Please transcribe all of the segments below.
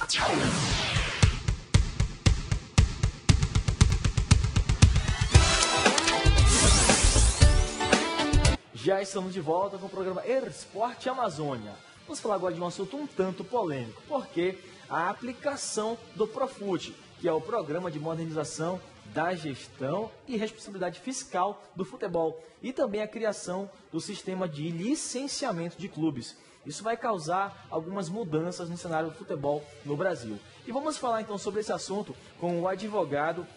Já estamos de volta com o programa Esporte Amazônia. Vamos falar agora de um assunto um tanto polêmico, porque a aplicação do Profut, que é o Programa de Modernização da Gestão e Responsabilidade Fiscal do Futebol, e também a criação do sistema de licenciamento de clubes. Isso vai causar algumas mudanças no cenário do futebol no Brasil. E vamos falar então sobre esse assunto com o advogado,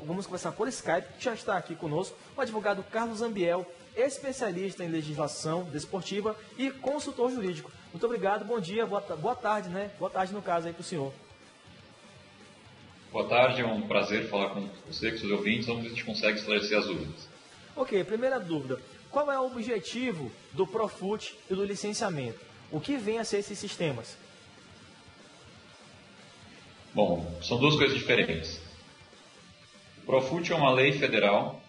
vamos conversar por Skype, que já está aqui conosco, o advogado Carlos Zambiel, especialista em legislação desportiva e consultor jurídico. Muito obrigado, bom dia, boa tarde, né? Boa tarde no caso aí para o senhor. Boa tarde, é um prazer falar com você, com seus ouvintes, vamos ver se a gente consegue esclarecer as dúvidas. Ok, primeira dúvida, qual é o objetivo do Profut e do licenciamento? O que vem a ser esses sistemas? Bom, são duas coisas diferentes. O Profut é uma lei federal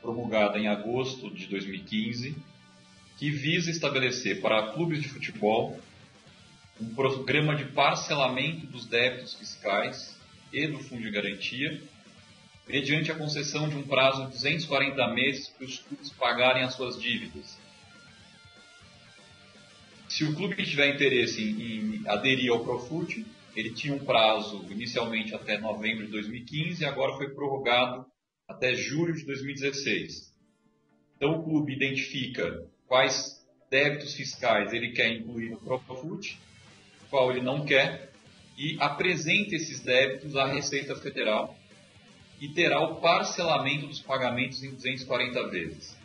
promulgada em agosto de 2015, que visa estabelecer para clubes de futebol um programa de parcelamento dos débitos fiscais e do fundo de garantia, mediante a concessão de um prazo de 240 meses para os clubes pagarem as suas dívidas. Se o clube tiver interesse em aderir ao Profut, ele tinha um prazo inicialmente até novembro de 2015 e agora foi prorrogado até julho de 2016. Então o clube identifica quais débitos fiscais ele quer incluir no Profut, qual ele não quer, e apresenta esses débitos à Receita Federal e terá o parcelamento dos pagamentos em 240 vezes.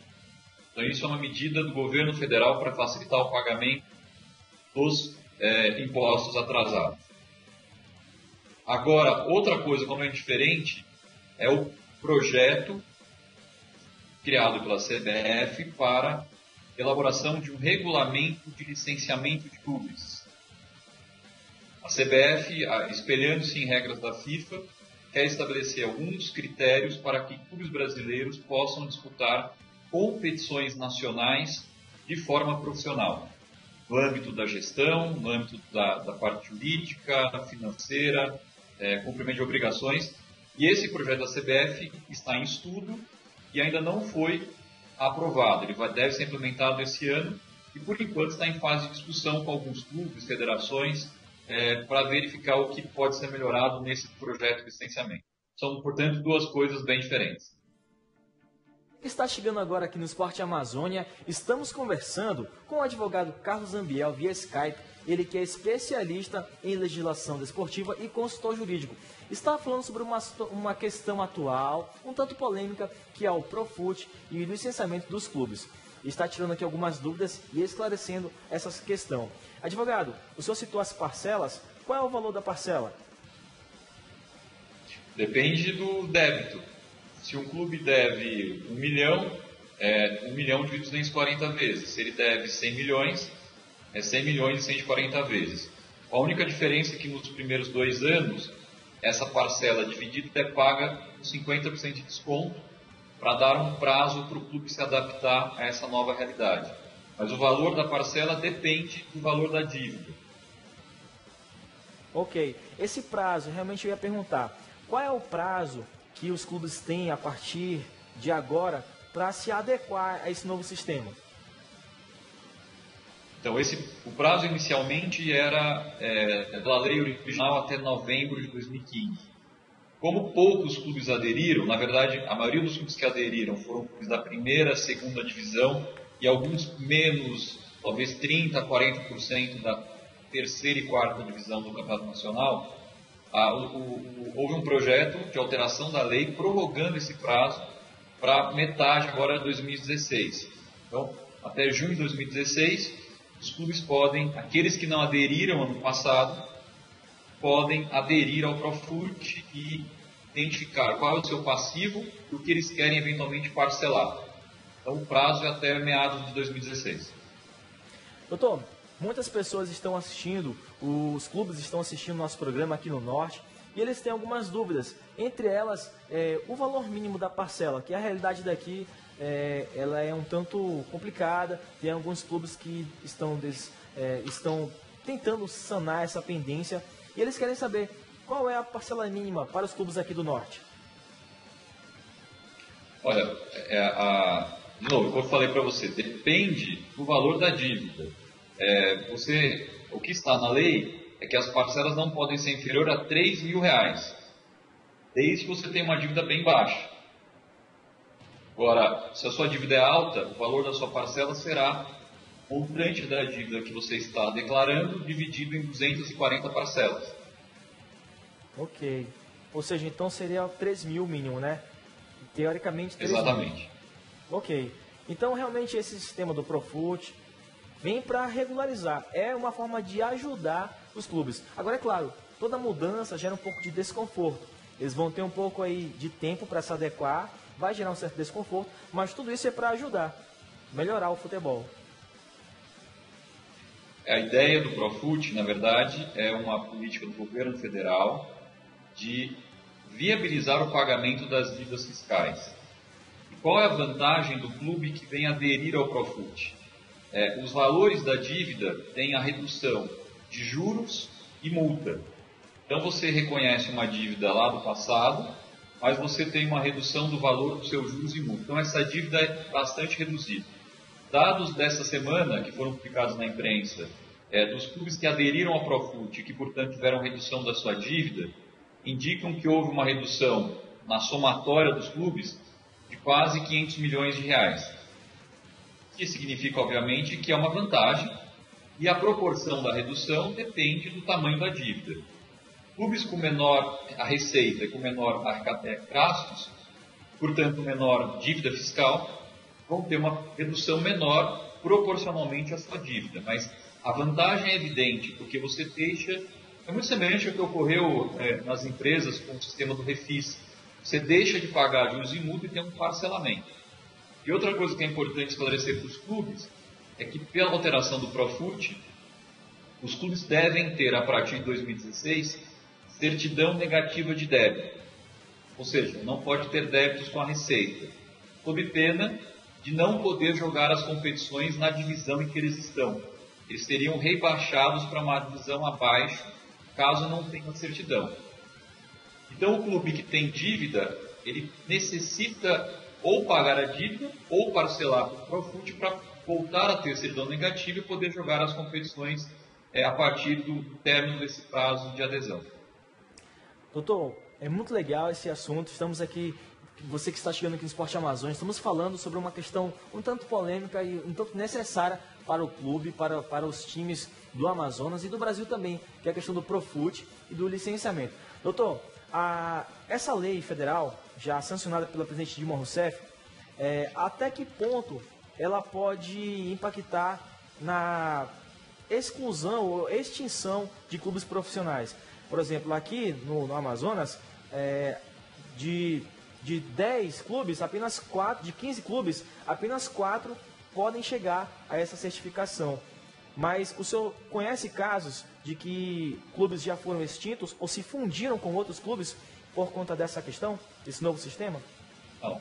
Então isso é uma medida do governo federal para facilitar o pagamento dos impostos atrasados. Agora, outra coisa completamente diferente é o projeto criado pela CBF para elaboração de um regulamento de licenciamento de clubes. A CBF, espelhando-se em regras da FIFA, quer estabelecer alguns critérios para que clubes brasileiros possam disputar competições nacionais de forma profissional, no âmbito da gestão, no âmbito da parte jurídica, financeira, cumprimento de obrigações. E esse projeto da CBF está em estudo e ainda não foi aprovado. Ele deve ser implementado esse ano e, por enquanto, está em fase de discussão com alguns clubes, federações, para verificar o que pode ser melhorado nesse projeto de licenciamento. São, portanto, duas coisas bem diferentes. Está chegando agora aqui no Esporte Amazônia, estamos conversando com o advogado Carlos Zambiel via Skype, ele que é especialista em legislação desportiva e consultor jurídico. Está falando sobre uma questão atual, um tanto polêmica, que é o Profut e o licenciamento dos clubes. Está tirando aqui algumas dúvidas e esclarecendo essa questão. Advogado, o senhor citou as parcelas, qual é o valor da parcela? Depende do débito. Se um clube deve 1 milhão, 1 milhão dividido 240 vezes. Se ele deve 100 milhões, é 100 milhões e 140 vezes. A única diferença é que nos primeiros 2 anos, essa parcela dividida é paga com 50% de desconto para dar um prazo para o clube se adaptar a essa nova realidade. Mas o valor da parcela depende do valor da dívida. Ok. Esse prazo, realmente eu ia perguntar, qual é o prazo que os clubes têm a partir de agora para se adequar a esse novo sistema? Então, o prazo inicialmente era da lei original até novembro de 2015. Como poucos clubes aderiram, na verdade, a maioria dos clubes que aderiram foram clubes da primeira, segunda divisão e alguns menos, talvez 30%, 40% da terceira e quarta divisão do Campeonato Nacional. Houve um projeto de alteração da lei prorrogando esse prazo para metade agora de 2016. Então, até junho de 2016, os clubes podem, aqueles que não aderiram ano passado, podem aderir ao Profut e identificar qual é o seu passivo e o que eles querem eventualmente parcelar. Então o prazo é até meados de 2016. Doutor, muitas pessoas estão assistindo, os clubes estão assistindo nosso programa aqui no Norte e eles têm algumas dúvidas. Entre elas, o valor mínimo da parcela, que a realidade daqui ela é um tanto complicada. Tem alguns clubes que estão tentando sanar essa pendência. E eles querem saber qual é a parcela mínima para os clubes aqui do Norte. Olha, de novo, como eu falei para você, depende do valor da dívida. O que está na lei é que as parcelas não podem ser inferior a R$3.000, desde que você tenha uma dívida bem baixa. Agora, se a sua dívida é alta, o valor da sua parcela será o montante da dívida que você está declarando dividido em 240 parcelas. Ok. Ou seja, então seria 3.000 mínimo, né? Teoricamente 3.000. Exatamente. Ok. Então, realmente, esse sistema do Profut vem para regularizar. É uma forma de ajudar os clubes. Agora, é claro, toda mudança gera um pouco de desconforto. Eles vão ter um pouco aí de tempo para se adequar, vai gerar um certo desconforto, mas tudo isso é para ajudar, melhorar o futebol. A ideia do Profut, na verdade, é uma política do governo federal de viabilizar o pagamento das dívidas fiscais. E qual é a vantagem do clube que vem aderir ao Profut? Os valores da dívida têm a redução de juros e multa. Então você reconhece uma dívida lá do passado, mas você tem uma redução do valor dos seus juros e multa. Então essa dívida é bastante reduzida. Dados dessa semana, que foram publicados na imprensa, dos clubes que aderiram ao Profut e que, portanto, tiveram redução da sua dívida, indicam que houve uma redução na somatória dos clubes de quase R$500 milhões. O que significa, obviamente, que é uma vantagem e a proporção da redução depende do tamanho da dívida. Clubes com menor a receita e com menor gastos, portanto, menor dívida fiscal, vão ter uma redução menor proporcionalmente à sua dívida. Mas a vantagem é evidente, porque você deixa... É muito semelhante ao que ocorreu nas empresas com o sistema do Refis. Você deixa de pagar juros e multa e tem um parcelamento. E outra coisa que é importante esclarecer para os clubes é que, pela alteração do Profut, os clubes devem ter, a partir de 2016, certidão negativa de débito. Ou seja, não pode ter débitos com a Receita, sob pena de não poder jogar as competições na divisão em que eles estão. Eles seriam rebaixados para uma divisão abaixo, caso não tenha certidão. Então, o clube que tem dívida, ele necessita ou pagar a dívida ou parcelar para o Profut para voltar a ter certidão negativa e poder jogar as competições a partir do término desse prazo de adesão. Doutor, é muito legal esse assunto. Estamos aqui, você que está chegando aqui no Esporte Amazônia, estamos falando sobre uma questão um tanto polêmica e um tanto necessária para o clube, para os times do Amazonas e do Brasil também, que é a questão do Profut e do licenciamento. Doutor, essa lei federal, já sancionada pela presidente Dilma Rousseff, até que ponto ela pode impactar na exclusão ou extinção de clubes profissionais? Por exemplo, aqui no Amazonas, de 10 clubes, apenas 4, de 15 clubes, apenas 4 podem chegar a essa certificação. Mas o senhor conhece casos de que clubes já foram extintos ou se fundiram com outros clubes por conta dessa questão, desse novo sistema? Não.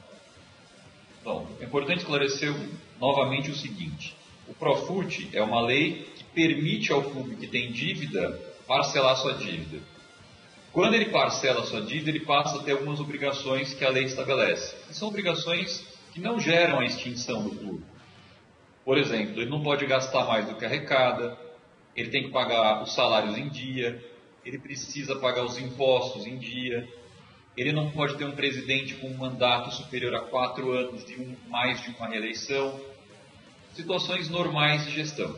Bom, é importante esclarecer novamente o seguinte. O Profut é uma lei que permite ao clube que tem dívida parcelar sua dívida. Quando ele parcela sua dívida, ele passa a ter algumas obrigações que a lei estabelece. E são obrigações que não geram a extinção do clube. Por exemplo, ele não pode gastar mais do que arrecada, ele tem que pagar os salários em dia, ele precisa pagar os impostos em dia, ele não pode ter um presidente com um mandato superior a 4 anos de mais de uma reeleição. Situações normais de gestão.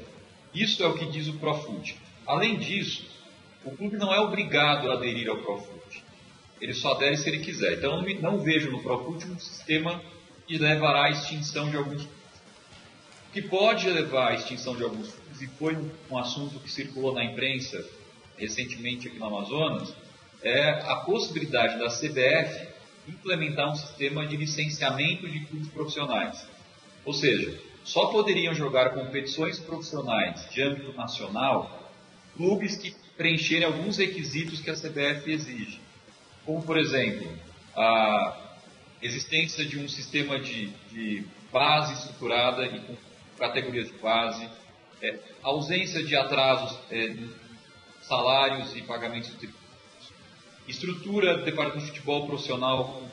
Isso é o que diz o Profut. Além disso, o clube não é obrigado a aderir ao Profut. Ele só adere se ele quiser. Então, eu não vejo no Profut um sistema que levará à extinção de alguns clubes. O que pode levar à extinção de alguns clubes, e foi um assunto que circulou na imprensa recentemente aqui no Amazonas, é a possibilidade da CBF implementar um sistema de licenciamento de clubes profissionais. Ou seja, só poderiam jogar competições profissionais de âmbito nacional clubes que preencherem alguns requisitos que a CBF exige. Como, por exemplo, a existência de um sistema de base estruturada e com categorias de base, a ausência de atrasos salários e pagamentos de tributos. Estrutura do departamento de futebol profissional,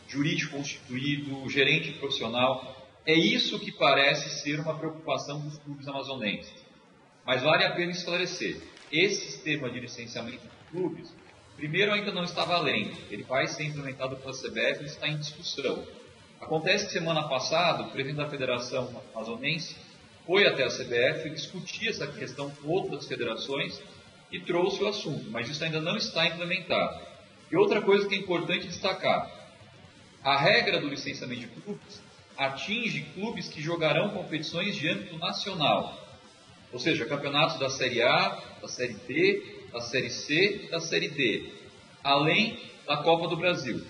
jurídico constituído, gerente profissional. É isso que parece ser uma preocupação dos clubes amazonenses. Mas vale a pena esclarecer. Esse sistema de licenciamento de clubes, primeiro, ainda não está valendo. Ele vai ser implementado pela CBF e está em discussão. Acontece que semana passada, o presidente da Federação Amazonense foi até a CBF e discutir essa questão com outras federações e trouxe o assunto, mas isso ainda não está implementado. E outra coisa que é importante destacar, a regra do licenciamento de clubes atinge clubes que jogarão competições de âmbito nacional, ou seja, campeonatos da Série A, da Série B, da Série C e da Série D, além da Copa do Brasil.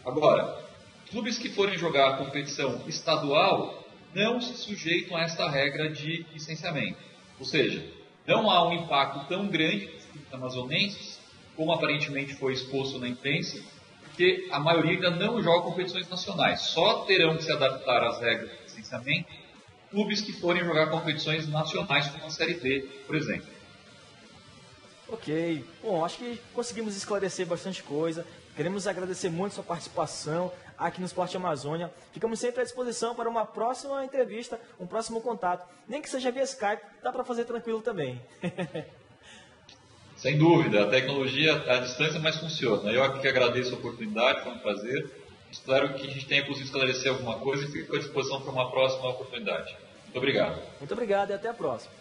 Agora, clubes que forem jogar a competição estadual não se sujeitam a esta regra de licenciamento, ou seja, não há um impacto tão grande dos clubes amazonenses, como aparentemente foi exposto na imprensa, porque a maioria ainda não joga competições nacionais. Só terão que se adaptar às regras de licenciamento clubes que forem jogar competições nacionais, como a Série D, por exemplo. Ok. Bom, acho que conseguimos esclarecer bastante coisa. Queremos agradecer muito a sua participação aqui no Esporte Amazônia. Ficamos sempre à disposição para uma próxima entrevista, um próximo contato. Nem que seja via Skype, dá para fazer tranquilo também. Sem dúvida, a tecnologia à distância mais funciona. Eu aqui que agradeço a oportunidade, foi um prazer. Espero que a gente tenha conseguido esclarecer alguma coisa e fico à disposição para uma próxima oportunidade. Muito obrigado. Muito obrigado e até a próxima.